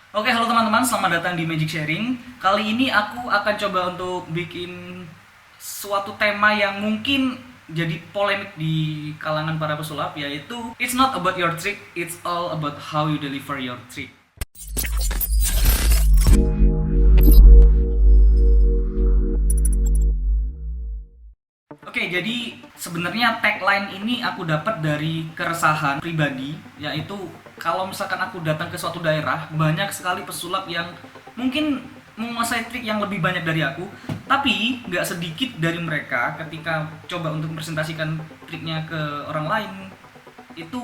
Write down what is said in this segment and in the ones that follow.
Oke, halo teman-teman, selamat datang di Magic Sharing. Kali ini aku akan coba untuk bikin suatu tema yang mungkin jadi polemik di kalangan para pesulap, yaitu it's not about your trick, it's all about how you deliver your trick. Oke, jadi sebenarnya tagline ini aku dapat dari keresahan pribadi, yaitu kalau misalkan aku datang ke suatu daerah, banyak sekali pesulap yang mungkin menguasai trik yang lebih banyak dari aku, tapi nggak sedikit dari mereka ketika coba untuk presentasikan triknya ke orang lain, itu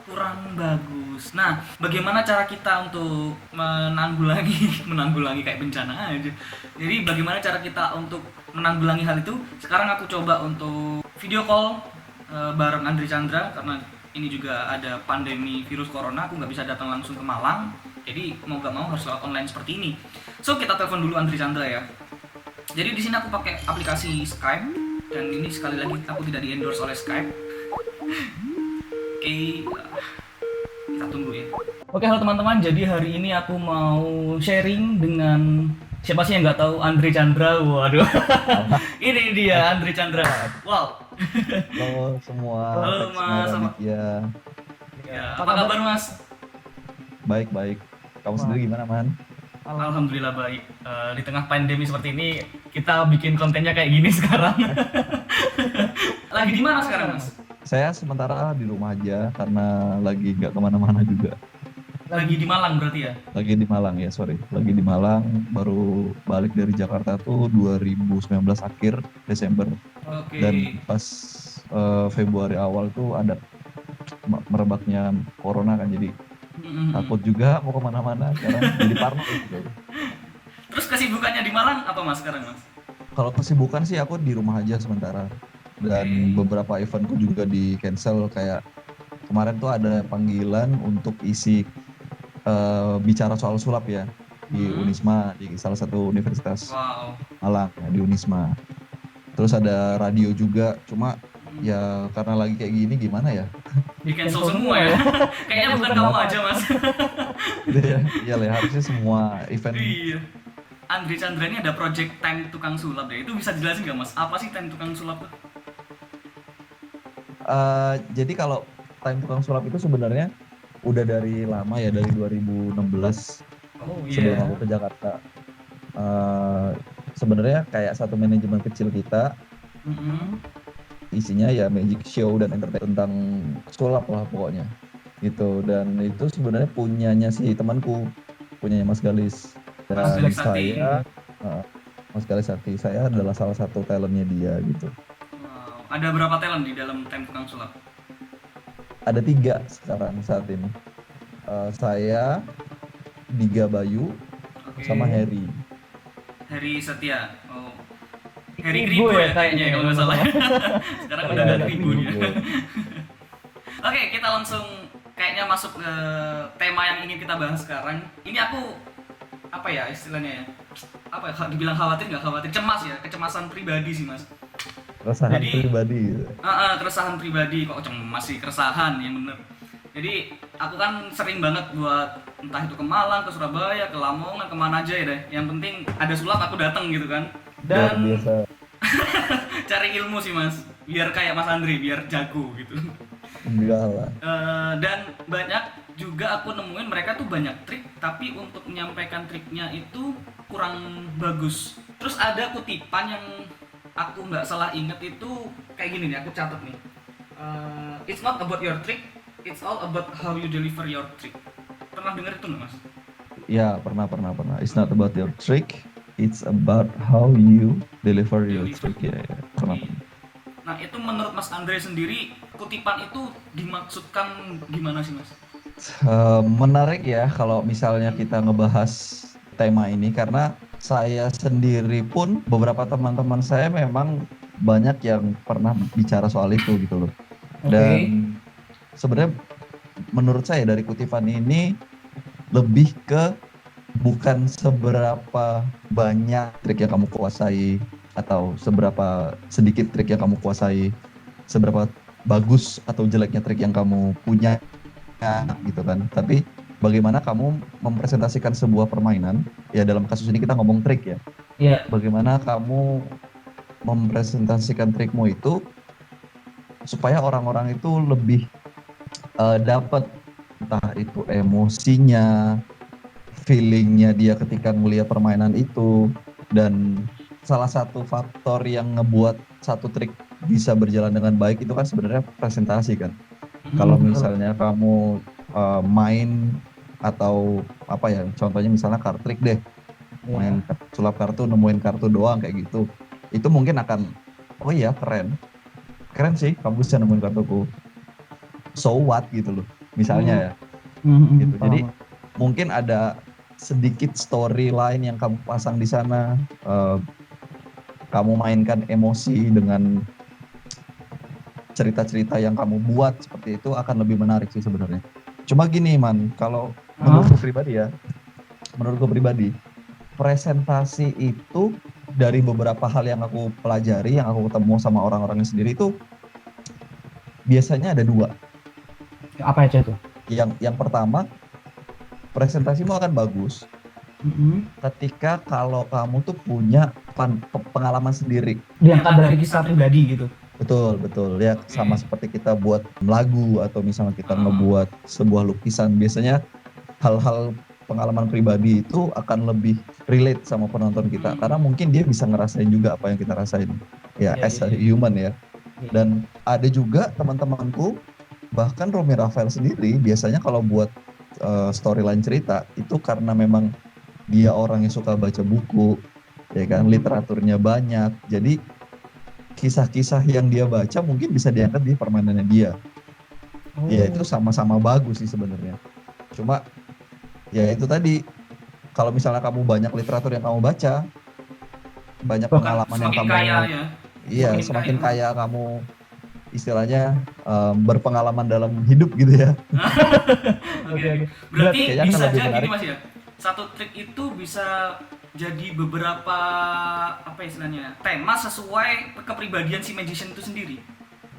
kurang bagus. Nah, bagaimana cara kita untuk menanggulangi menanggulangi kayak bencana aja. Jadi bagaimana cara kita untuk menanggulangi hal itu? Sekarang aku coba untuk video call bareng Andri Chandra karena ini juga ada pandemi virus corona, aku nggak bisa datang langsung ke Malang. Jadi mau gak mau harus lewat online seperti ini. So kita telepon dulu Andri Chandra ya. Jadi di sini aku pakai aplikasi Skype dan ini sekali lagi aku tidak di endorse oleh Skype. Oke, kita tunggu ya. Oke, halo teman-teman. Jadi hari ini aku mau sharing dengan siapa sih yang nggak tahu Andri Chandra. Waduh, ini dia Andri Chandra. Wow. Halo semua, Halo teks Mas, Naradit ya. ya, apa kabar Mas? Baik-baik. Kamu sendiri gimana, Man? Alhamdulillah baik. Di tengah pandemi seperti ini, kita bikin kontennya kayak gini sekarang. Lagi di mana sekarang Mas? Saya sementara di rumah aja karena lagi nggak kemana-mana juga. Lagi di Malang berarti ya? Lagi di Malang ya, sorry. Lagi di Malang, baru balik dari Jakarta tuh 2019 akhir Desember. Dan Oke. pas Februari awal tuh ada merebaknya corona kan, jadi Mm-mm. takut juga mau kemana-mana. Sekarang jadi parno gitu. Terus kesibukannya di Malang apa Mas sekarang Mas? Kalau kesibukan sih aku di rumah aja sementara. Dan Oke. beberapa eventku juga di cancel, kayak kemarin tuh ada panggilan untuk isi bicara soal sulap ya di Hmm. Unisma, di salah satu universitas Wow. Malang ya, di Unisma. Terus ada radio juga, cuma ya karena lagi kayak gini gimana ya. Di cancel semua ya. Kayaknya bukan kamu aja Mas. Gitu ya. Iya lah, harusnya semua event. Iya. Andri Chandra ini ada project Time Tukang Sulap deh. Itu bisa dijelasin nggak Mas? Apa sih Time Tukang Sulap tuh? Jadi kalau time tukang sulap itu sebenarnya udah dari lama ya, dari 2016 Oh sebelum iya. aku ke Jakarta. Eh, Sebenarnya kayak satu manajemen kecil kita, Mm-mm. isinya ya magic show dan entertain tentang sulap lah pokoknya gitu. Dan itu sebenarnya punyanya si temanku, punyanya Mas Galis. Mas Dan Galis Sakti. eh, Mas Galis Sakti, saya adalah salah satu talentnya dia gitu. Wow. Ada berapa talent di dalam Time Tukang Sulap? Ada 3 sekarang saat ini. Saya, Diga Bayu, sama Oke. Harry. Heri Setia. Oh. Heri Kribo ya kayaknya ya, kalau nggak salah. Sekarang udah Ya, ada Harry Kribo dia. juga. Oke, kita langsung kayaknya masuk ke tema yang ingin kita bahas sekarang. Ini aku apa ya istilahnya ya? Apa ya? Dibilang khawatir nggak khawatir? Cemas ya, kecemasan pribadi sih mas. Keresahan Jadi pribadi gitu. keresahan pribadi kok cemas sih keresahan yang bener. Jadi aku kan sering banget buat entah itu ke Malang, ke Surabaya, ke Lamongan, kemana aja ya deh. Yang penting ada sulap aku datang gitu kan. Luar Dan biasa. cari ilmu sih mas, biar kayak Mas Andri, biar jago gitu. Enggak lah. Dan banyak juga aku nemuin mereka tuh banyak trik tapi untuk menyampaikan triknya itu kurang bagus. Terus ada kutipan yang aku nggak salah inget itu kayak gini nih, aku catat nih. It's not about your trick, it's all about how you deliver your trick. Pernah denger itu nggak mas? Ya, pernah. It's not about your trick, it's about how you deliver your Deliver. trick. Ya, pernah. Iya. Nah itu menurut Mas Andre sendiri kutipan itu dimaksudkan gimana sih mas? Menarik ya kalau misalnya kita ngebahas tema ini, karena saya sendiri pun beberapa teman-teman saya memang banyak yang pernah bicara soal itu gitu loh. Dan sebenarnya menurut saya dari kutipan ini lebih ke bukan seberapa banyak trik yang kamu kuasai atau seberapa sedikit trik yang kamu kuasai, seberapa bagus atau jeleknya trik yang kamu punya gitu kan. Tapi bagaimana kamu mempresentasikan sebuah permainan, ya dalam kasus ini kita ngomong trik ya. Iya. Bagaimana kamu mempresentasikan trikmu itu supaya orang-orang itu lebih dapat, entah itu emosinya, feelingnya dia ketika melihat permainan itu. Dan salah satu faktor yang ngebuat satu trik bisa berjalan dengan baik itu kan sebenarnya presentasi kan. Kalau betul. misalnya kamu main atau apa ya, contohnya misalnya card trick deh, Iya. main sulap kartu, nemuin kartu doang kayak gitu, itu mungkin akan, oh iya keren sih kamu bisa nemuin kartuku, so what gitu loh misalnya ya gitu. Jadi Paham. mungkin ada sedikit storyline yang kamu pasang di sana, kamu mainkan emosi dengan cerita-cerita yang kamu buat seperti itu akan lebih menarik sih sebenarnya. Cuma gini Man, kalau menurutku pribadi, presentasi itu dari beberapa hal yang aku pelajari, yang aku ketemu sama orang-orangnya sendiri itu biasanya ada dua. Apa aja tuh? Yang pertama, presentasimu akan bagus ketika kalau kamu tuh punya pengalaman sendiri. Diangkat dari kisah pribadi gitu. Betul ya, sama seperti kita buat lagu atau misalnya kita ngebuat sebuah lukisan, biasanya hal-hal pengalaman pribadi itu akan lebih relate sama penonton kita, karena mungkin dia bisa ngerasain juga apa yang kita rasain ya, as a human ya. Dan ada juga teman-temanku, bahkan Romi Rafael sendiri biasanya kalau buat storyline cerita itu karena memang dia orang yang suka baca buku ya kan, literaturnya banyak, jadi kisah-kisah yang dia baca mungkin bisa diangkat di permainannya dia. Ya itu sama-sama bagus sih sebenarnya. Cuma ya itu tadi, kalau misalnya kamu banyak literatur yang kamu baca, banyak pengalaman yang kamu kaya ya. Iya, semakin kaya kamu, istilahnya berpengalaman dalam hidup gitu ya. Oke. Berarti kayaknya akan bisa lebih aja gini menarik. Mas ya. Satu trik itu bisa jadi beberapa apa istilahnya, tema sesuai kepribadian si magician itu sendiri.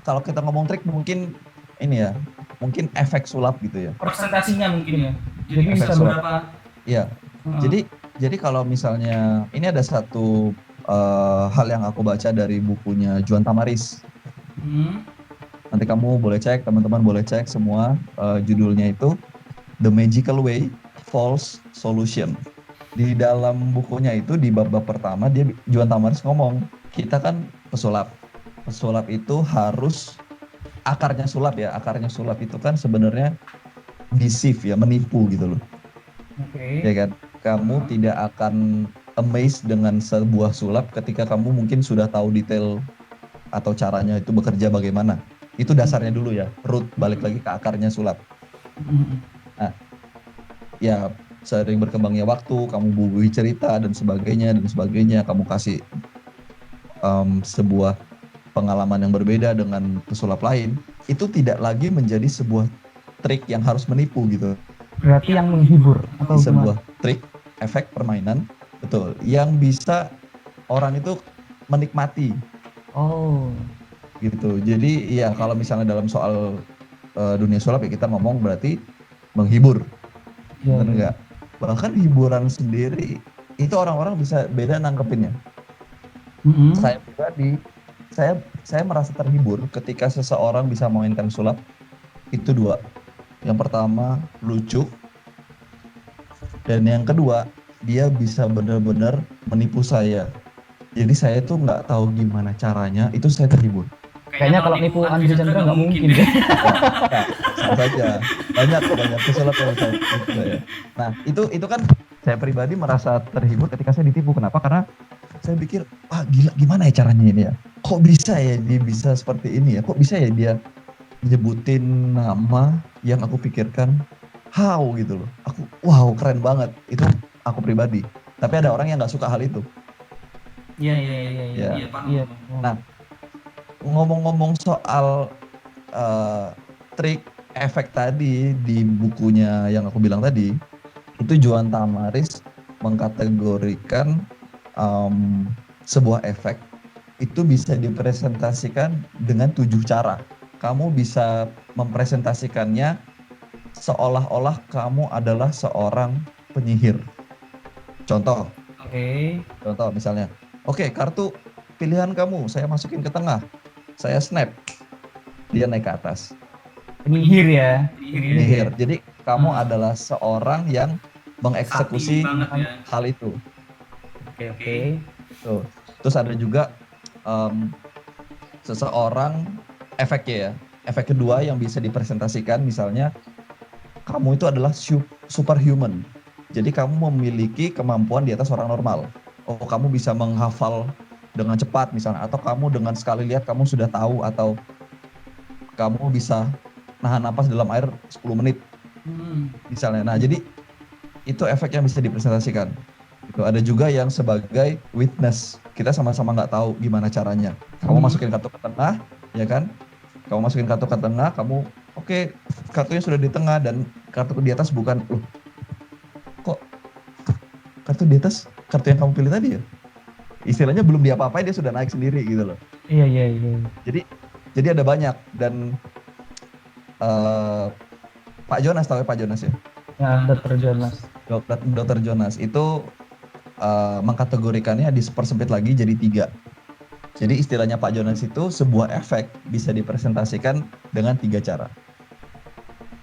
Kalau kita ngomong trik mungkin ini ya, mungkin efek sulap gitu ya. Presentasinya mungkin ya. Jadi Efek bisa sulap. beberapa. Iya. Jadi kalau misalnya ini ada satu hal yang aku baca dari bukunya Juan Tamaris. Nanti kamu boleh cek, teman-teman boleh cek semua, judulnya itu The Magical Way, False Solution. Di dalam bukunya itu di bab-bab pertama dia Juan Tamaris ngomong, kita kan pesulap. Pesulap itu harus akarnya sulap ya. Akarnya sulap itu kan sebenarnya deceive ya, menipu gitu loh. Ya kan? Kamu tidak akan amazed dengan sebuah sulap ketika kamu mungkin sudah tahu detail atau caranya itu bekerja bagaimana. Itu dasarnya dulu ya, root, balik lagi ke akarnya sulap. Nah, ya sering berkembangnya waktu, kamu bubuhi cerita dan sebagainya, kamu kasih sebuah pengalaman yang berbeda dengan pesulap lain, itu tidak lagi menjadi sebuah trik yang harus menipu gitu. Berarti yang menghibur atau sebuah trik, efek permainan, betul, yang bisa orang itu menikmati. Gitu. Jadi ya kalau misalnya dalam soal dunia sulap ya kita ngomong berarti menghibur. Benar nggak? Bahkan hiburan sendiri itu orang-orang bisa beda nangkepinnya. Saya pribadi, saya merasa terhibur ketika seseorang bisa memainkan sulap itu dua. Yang pertama lucu, dan yang kedua dia bisa benar-benar menipu saya. Jadi saya tuh nggak tahu gimana caranya, itu saya terhibur. Kayaknya kalau nipu Andri Chandra nggak mungkin ya. Sama saja. Banyak pesulap yang saya tipu saya. Nah itu kan saya pribadi merasa terhibur ketika saya ditipu. Kenapa? Karena saya pikir, wah gila, gimana ya caranya ini ya? Kok bisa ya dia bisa seperti ini ya? Kok bisa ya dia nyebutin nama yang aku pikirkan? How gitu loh. Aku, wow keren banget. Itu aku pribadi. Tapi ada orang yang nggak suka hal itu. Iya. Nah, ngomong-ngomong soal trik efek tadi di bukunya yang aku bilang tadi, itu Juan Tamaris mengkategorikan sebuah efek itu bisa dipresentasikan dengan 7 cara. Kamu bisa mempresentasikannya seolah-olah kamu adalah seorang penyihir. Contoh, Oke. contoh misalnya, oke kartu pilihan kamu, saya masukin ke tengah, saya snap, dia naik ke atas. Penyihir ya. Penyihir. Jadi kamu Hmm. adalah seorang yang Sakti mengeksekusi banget ya. hal itu. Oke, oke. Tuh. Terus ada juga em, seseorang efeknya ya. Efek kedua yang bisa dipresentasikan misalnya kamu itu adalah superhuman. Jadi kamu memiliki kemampuan di atas orang normal. Oh, kamu bisa menghafal dengan cepat misalnya, atau kamu dengan sekali lihat kamu sudah tahu, atau kamu bisa nahan napas dalam air 10 menit misalnya. Nah, jadi itu efek yang bisa dipresentasikan. Itu ada juga yang sebagai witness. Kita sama-sama nggak tahu gimana caranya. Kamu masukin kartu ke tengah, ya kan? Kamu masukin kartu ke tengah, kamu oke, kartunya sudah di tengah dan kartu di atas bukan, loh, kok kartu di atas kartu yang kamu pilih tadi ya? Istilahnya belum diapa-apain dia sudah naik sendiri gitu loh. Iya, iya, iya. Jadi ada banyak dan Pak Jonas, tahu ya Pak Jonas ya? Ya, Dr. Jonas. Dr. Jonas itu mengkategorikannya dipersempit lagi jadi 3. Jadi istilahnya Pak Jonas itu sebuah efek bisa dipresentasikan dengan 3 cara.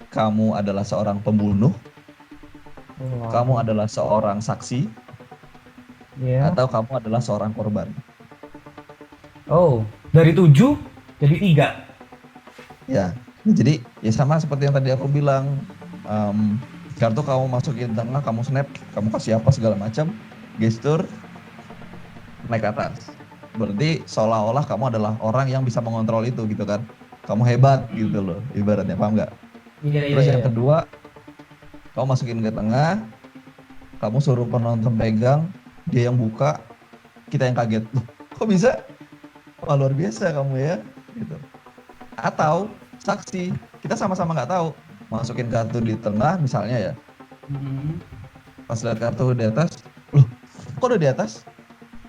Kamu adalah seorang pembunuh, Wow. kamu adalah seorang saksi, Ya. atau kamu adalah seorang korban. Oh, dari 7 jadi 3. Ya, jadi ya sama seperti yang tadi aku bilang, kartu kamu masukin tengah, kamu snap, kamu kasih apa segala macam, gestur, naik ke atas. Berarti seolah-olah kamu adalah orang yang bisa mengontrol itu gitu kan. Kamu hebat gitu loh, ibaratnya, paham nggak? Iya, iya. Terus yang iya. kedua, kamu masukin ke tengah, kamu suruh penonton pegang, dia yang buka, kita yang kaget. Loh, kok bisa? Wah, luar biasa kamu ya, gitu. Atau saksi, kita sama-sama nggak tahu. Masukin kartu di tengah misalnya ya, pas lihat kartu di atas, loh, kok udah di atas?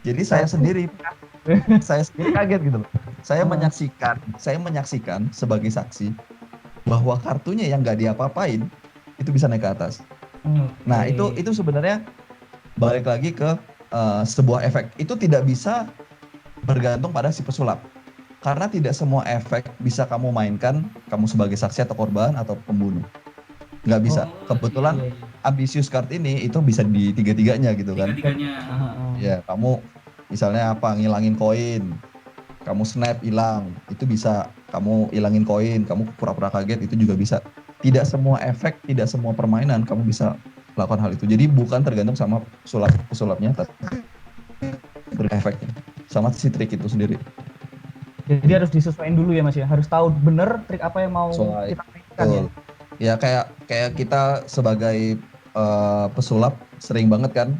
Jadi saya sendiri kaget gitu loh. Saya menyaksikan sebagai saksi bahwa kartunya yang nggak diapa-apain itu bisa naik ke atas. Nah, itu sebenarnya balik lagi ke sebuah efek. Itu tidak bisa bergantung pada si pesulap. Karena tidak semua efek bisa kamu mainkan kamu sebagai saksi atau korban atau pembunuh. Nggak bisa. Kebetulan Iya, iya. ambisius card ini itu bisa di tiga-tiganya gitu kan. Tiga-tiganya. Ya, kamu misalnya apa, ngilangin koin, kamu snap hilang, itu bisa. Kamu hilangin koin, kamu pura-pura kaget, itu juga bisa. Tidak semua efek, tidak semua permainan kamu bisa lakukan hal itu. Jadi bukan tergantung sama pesulapnya, tapi berefeknya sama si trik itu sendiri. Jadi harus disesuaikan dulu ya Mas ya. Harus tahu bener trik apa yang mau Sesuai. kita mainkan ya. Ya kayak kita sebagai pesulap sering banget kan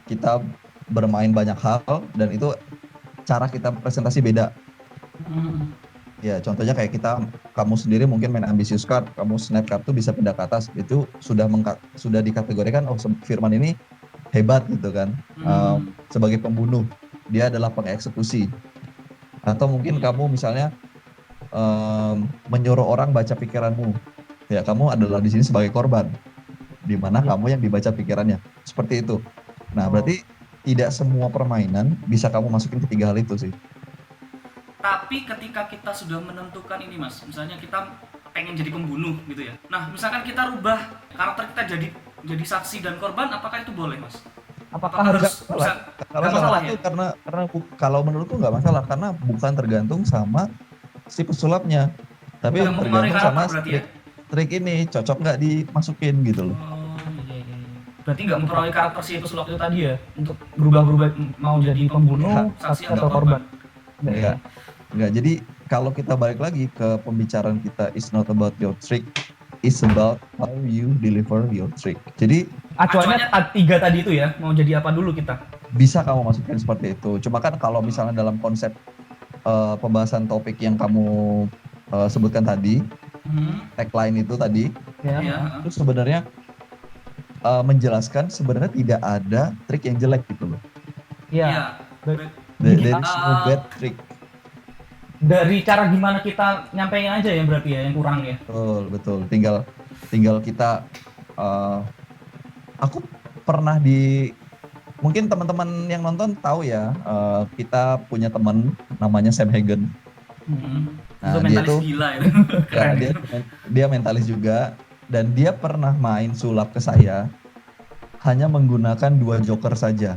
kita bermain banyak hal dan itu cara kita presentasi beda. Ya contohnya kayak kamu sendiri mungkin main ambisius card, kamu snap kartu bisa pindah ke atas, itu sudah dikategorikan, oh Firman ini hebat gitu kan, sebagai pembunuh, dia adalah pengeksekusi. Atau mungkin kamu misalnya menyuruh orang baca pikiranmu, ya kamu adalah di sini sebagai korban, di mana kamu yang dibaca pikirannya, seperti itu. Nah berarti tidak semua permainan bisa kamu masukin ketiga hal itu sih. Tapi ketika kita sudah menentukan ini Mas, misalnya kita pengen jadi pembunuh gitu ya. Nah, misalkan kita rubah karakter kita jadi saksi dan korban, apakah itu boleh Mas? Apakah harus bisa? Kalau Nggak masalah itu ya? karena kalau menurutku nggak masalah, karena bukan tergantung sama si pesulapnya, tapi Yang mempengaruhi tergantung sama karakter berarti ya? trik ini cocok nggak dimasukin gitu loh. Oh, iya. Berarti nggak mempengaruhi karakter si pesulap itu tadi ya untuk berubah-berubah mau jadi pembunuh, saksi atau korban. Enggak. Jadi kalau kita balik lagi ke pembicaraan kita, it's not about your trick, it's about how you deliver your trick. Jadi acuannya 3 tadi itu ya, mau jadi apa dulu kita? Bisa kamu masukin seperti itu. Cuma kan kalau misalnya dalam konsep pembahasan topik yang kamu sebutkan tadi, tagline itu tadi, itu sebenarnya menjelaskan sebenarnya tidak ada trik yang jelek gitu loh. Iya. There is no bad trick. Dari cara gimana kita nyampein aja ya berarti ya yang kurang ya. Betul. Tinggal tinggal kita eh, aku pernah mungkin teman-teman yang nonton tahu ya, kita punya teman namanya Sam Hagen. Itu Nah, dia mentalis tuh gila itu. ya, Keren dia itu. dia mentalis juga, dan dia pernah main sulap ke saya hanya menggunakan 2 joker saja.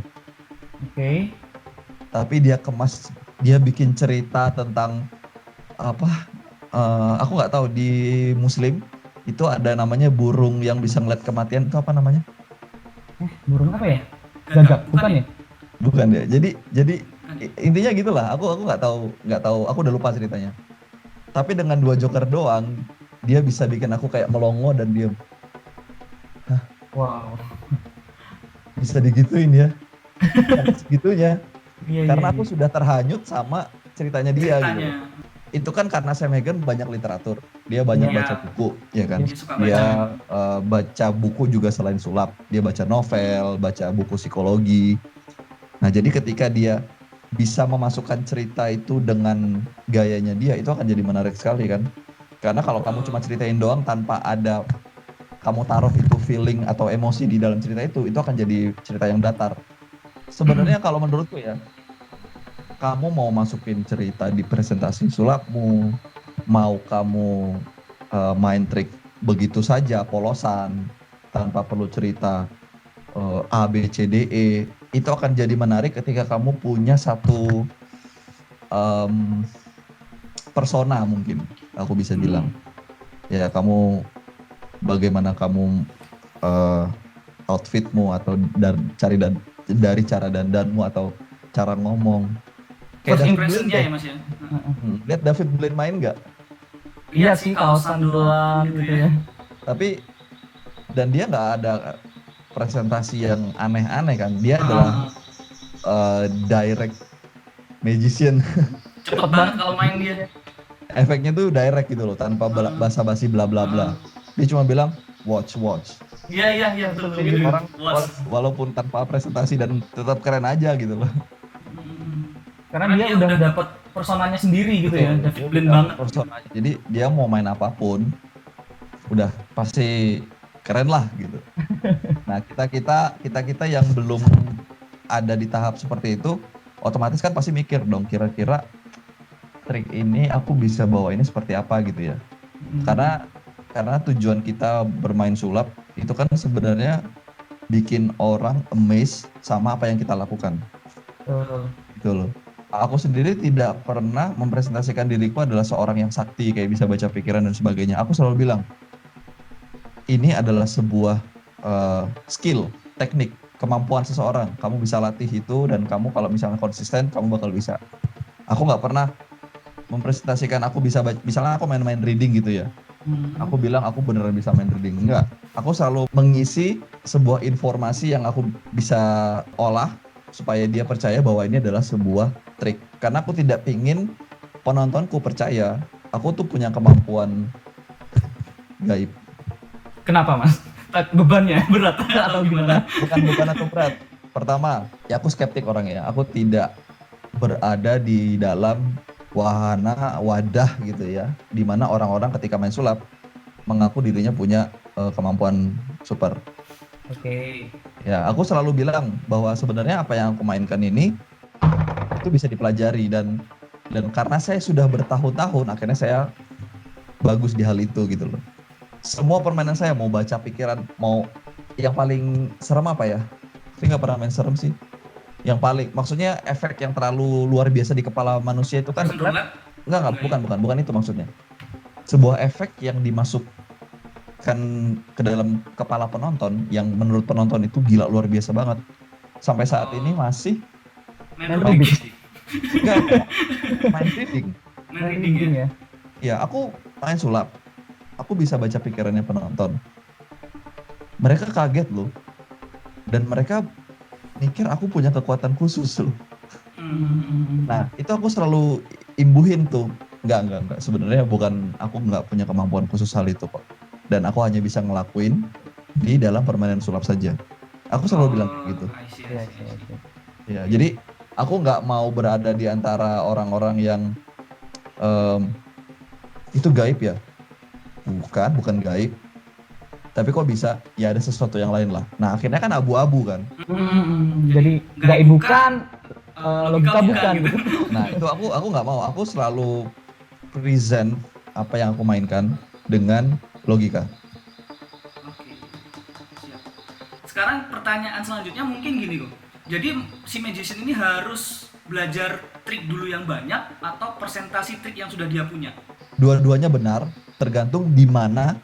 Oke. Tapi dia bikin cerita tentang apa? Aku nggak tahu, di Muslim itu ada namanya burung yang bisa ngeliat kematian, itu apa namanya? Burung apa ya? Gagak, bukan ya? Bukan ya. Jadi Bukan. intinya gitulah. Aku nggak tahu. Aku udah lupa ceritanya. Tapi dengan 2 joker doang, dia bisa bikin aku kayak melongo dan dia Wow. bisa digituin ya. Sampai segitunya. Iya, Karena iya, aku iya. sudah terhanyut sama ceritanya dia gitu. Ceritanya. Itu kan karena Sam Hagen banyak literatur. Dia banyak Iya. baca buku, ya kan? Dia suka Dia baca. baca buku juga selain sulap. Dia baca novel, baca buku psikologi. Nah, jadi ketika dia bisa memasukkan cerita itu dengan gayanya dia, itu akan jadi menarik sekali kan? Karena kalau kamu cuma ceritain doang tanpa ada kamu taruh itu feeling atau emosi di dalam cerita itu akan jadi cerita yang datar. Sebenarnya kalau menurutku ya, kamu mau masukin cerita di presentasi sulapmu, mau kamu main trik begitu saja, polosan, tanpa perlu cerita A, B, C, D, E, itu akan jadi menarik ketika kamu punya satu em, persona mungkin, aku bisa bilang. Ya, kamu bagaimana kamu outfitmu atau dari cara dandanmu atau cara ngomong. First David Blaine impression-nya deh. ya Mas ya. Lihat David Blaine main nggak? Iya sih, kaosan doang gitu ya. Tapi dan dia nggak ada presentasi yang aneh-aneh kan. Dia adalah direct magician. Cepet banget kalau main dia. Efeknya tuh direct gitu loh, tanpa basa-basi bla bla bla. Dia cuma bilang watch. Iya betul. Orang walaupun tanpa presentasi dan tetap keren aja gitu loh. Karena dia udah dapet personanya sendiri gitu ya. David Blaine banget. Personanya. Jadi dia mau main apapun udah pasti keren lah gitu. Nah, kita yang belum ada di tahap seperti itu, otomatis kan pasti mikir dong, kira-kira trik ini aku bisa bawa ini seperti apa gitu ya. Karena tujuan kita bermain sulap itu kan sebenarnya bikin orang amazed sama apa yang kita lakukan. Gitu loh. Aku sendiri tidak pernah mempresentasikan diriku adalah seorang yang sakti, kayak bisa baca pikiran dan sebagainya. Aku selalu bilang, ini adalah sebuah skill, teknik, kemampuan seseorang. Kamu bisa latih itu, dan kamu kalau misalnya konsisten, kamu bakal bisa. Aku nggak pernah mempresentasikan aku bisa baca, misalnya aku main-main reading gitu ya. Aku bilang aku beneran bisa main reading. Enggak. Aku selalu mengisi sebuah informasi yang aku bisa olah supaya dia percaya bahwa ini adalah sebuah trik. Karena aku tidak ingin penontonku percaya aku tuh punya kemampuan gaib. Kenapa Mas? Bebannya berat atau gimana? Bukan atau berat. Pertama, ya aku skeptik orangnya. Aku tidak berada di dalam wadah gitu ya, di mana orang-orang ketika main sulap mengaku dirinya punya kemampuan super. Oke. Ya, aku selalu bilang bahwa sebenarnya apa yang aku mainkan ini itu bisa dipelajari, dan karena saya sudah bertahun-tahun, akhirnya saya bagus di hal itu gitu loh. Semua permainan saya, mau baca pikiran, mau yang paling serem apa ya? Saya nggak pernah main serem sih. Yang paling, maksudnya efek yang terlalu luar biasa di kepala manusia itu kan bukan itu maksudnya. Sebuah efek yang dimasukkan ke dalam kepala penonton yang menurut penonton itu gila, luar biasa banget. Sampai saat ini masih Main reading. main reading ya. Ya, aku main sulap. Aku bisa baca pikirannya penonton. Mereka kaget loh. Dan mereka mikir aku punya kekuatan khusus loh. Nah, itu aku selalu imbuhin tuh. Enggak. Sebenarnya aku nggak punya kemampuan khusus hal itu kok. Dan aku hanya bisa ngelakuin di dalam permainan sulap saja. Aku selalu bilang gitu. Ya, jadi aku nggak mau berada di antara orang-orang yang itu gaib ya. Bukan gaib. tapi kok bisa ya ada sesuatu yang lain lah. Nah akhirnya kan abu-abu kan. Jadi gaib bukan, logika bukan gitu. Nah itu aku nggak mau, aku selalu present apa yang aku mainkan dengan logika. Oke, siap. Sekarang pertanyaan selanjutnya mungkin gini kok. Jadi si magician ini harus belajar trik dulu yang banyak atau presentasi trik yang sudah dia punya? Dua-duanya benar, tergantung di mana